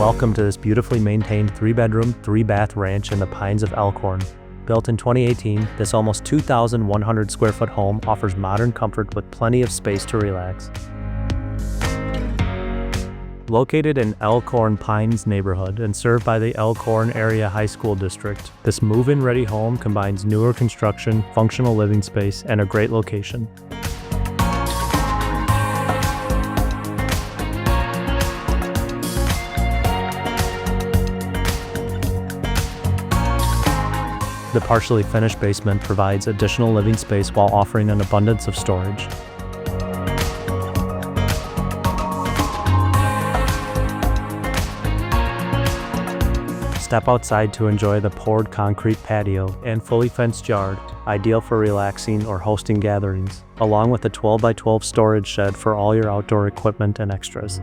Welcome to this beautifully maintained 3-bedroom, 3-bath ranch in the Pines of Elkhorn. Built in 2018, this almost 2,100 square foot home offers modern comfort with plenty of space to relax. Located in Elkhorn Pines neighborhood and served by the Elkhorn Area High School District, this move-in ready home combines newer construction, functional living space, and a great location. The partially finished basement provides additional living space while offering an abundance of storage. Step outside to enjoy the poured concrete patio and fully fenced yard, ideal for relaxing or hosting gatherings, along with a 12x12 storage shed for all your outdoor equipment and extras.